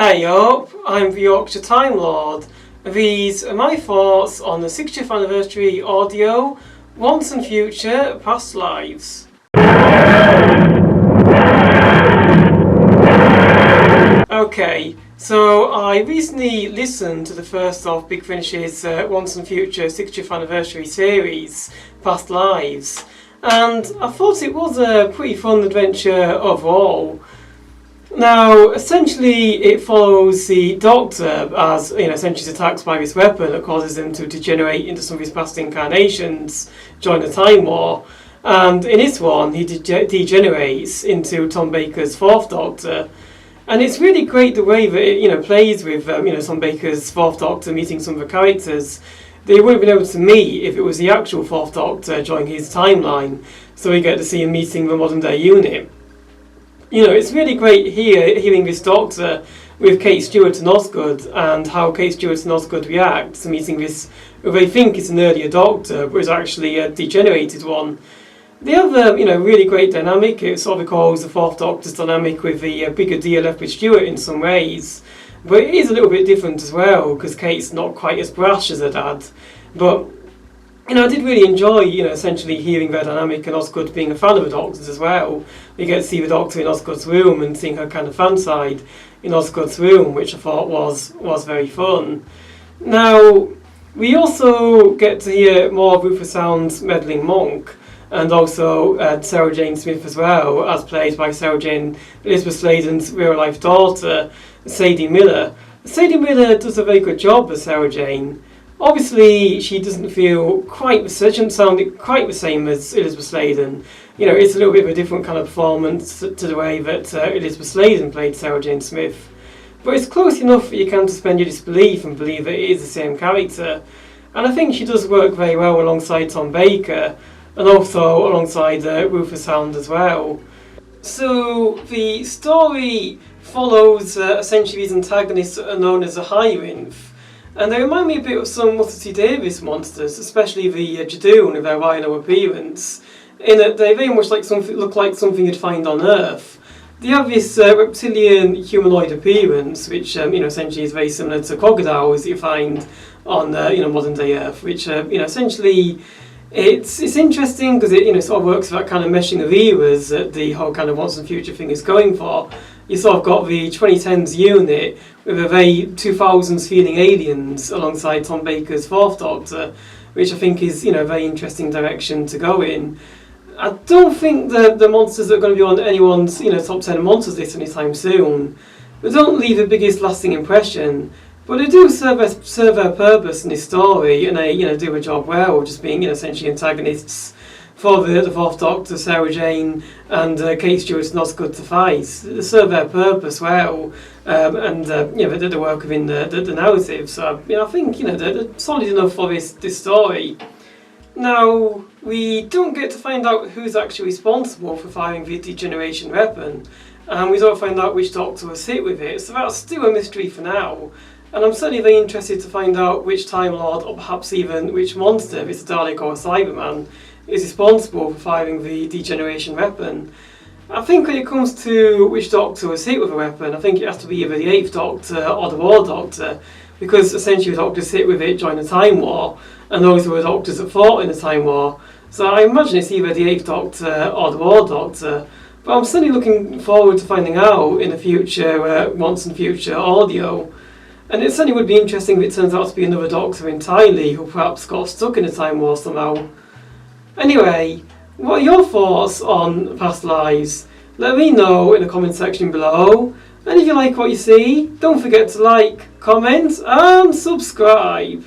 Hey up, I'm the Yorkshire Time Lord. These are my thoughts on the 60th anniversary audio, Once and Future, Past Lives. Okay, so I recently listened to the first of Big Finish's Once and Future 60th anniversary series, Past Lives, and I thought it was a pretty fun adventure overall. Now, essentially, it follows the Doctor as, essentially he's attacked by this weapon that causes him to degenerate into some of his past incarnations during the Time War. And in this one, he degenerates into Tom Baker's Fourth Doctor. And it's really great the way that it, plays with, Tom Baker's Fourth Doctor meeting some of the characters that he wouldn't have been able to meet if it was the actual Fourth Doctor during his timeline. So we get to see him meeting the modern day unit. It's really great hearing this Doctor with Kate Stewart and Osgood, and how Kate Stewart and Osgood react to meeting this, who they think is an earlier Doctor, but is actually a degenerated one. They have a, really great dynamic. It sort of recalls the Fourth Doctor's dynamic with the Brigadier Lethbridge-Stewart in some ways, but it is a little bit different as well, because Kate's not quite as brash as her dad. But I did really enjoy, essentially hearing their dynamic, and Osgood being a fan of the Doctor's as well. We get to see the Doctor in Osgood's room and seeing her kind of fan side in Osgood's room, which I thought was very fun. Now, we also get to hear more of Rufus Hound's meddling monk, and also Sarah Jane Smith as well, as played by Sarah Jane Elizabeth Sladen's real-life daughter, Sadie Miller. Sadie Miller does a very good job as Sarah Jane. Obviously, she doesn't feel quite the same, doesn't sound quite the same as Elizabeth Sladen. It's a little bit of a different kind of performance to the way that Elizabeth Sladen played Sarah Jane Smith. But it's close enough that you can suspend your disbelief and believe that it is the same character. And I think she does work very well alongside Tom Baker, and also alongside Rufus Hound as well. So the story follows essentially these antagonists that are known as the High-Rinth. And they remind me a bit of some Russell T Davies monsters, especially the Jadoon with their rhino appearance, in that they very much look like something you'd find on Earth. They have this reptilian humanoid appearance, which essentially is very similar to crocodiles that you find on modern day Earth, which essentially it's interesting because it sort of works with that kind of meshing of eras that the whole kind of Once and Future thing is going for. You sort of got the 2010s unit with a very 2000s feeling aliens alongside Tom Baker's Fourth Doctor, which I think is a very interesting direction to go in. I don't think the monsters that are going to be on anyone's top 10 monsters list anytime soon. They don't leave the biggest lasting impression, but they do serve their purpose in this story, and they do a job well, just being essentially antagonists for the Fourth Doctor, Sarah Jane, and Kate Stewart and Osgood to fight. They serve their purpose well, and they did the work within the narrative. So I think they're solid enough for this story. Now, we don't get to find out who's actually responsible for firing the degeneration weapon, and we don't find out which Doctor was hit with it, so that's still a mystery for now. And I'm certainly very interested to find out which Time Lord, or perhaps even which monster, if it's a Dalek or a Cyberman, is responsible for firing the degeneration weapon. I think when it comes to which Doctor was hit with a weapon, I think it has to be either the 8th Doctor or the War Doctor, because essentially the Doctors hit with it during the Time War, and those were the Doctors that fought in the Time War. So I imagine it's either the 8th Doctor or the War Doctor. But I'm certainly looking forward to finding out in the future Once and Future audio. And it certainly would be interesting if it turns out to be another Doctor entirely who perhaps got stuck in the Time War somehow. Anyway, what are your thoughts on Past Lives? Let me know in the comment section below. And if you like what you see, don't forget to like, comment and subscribe.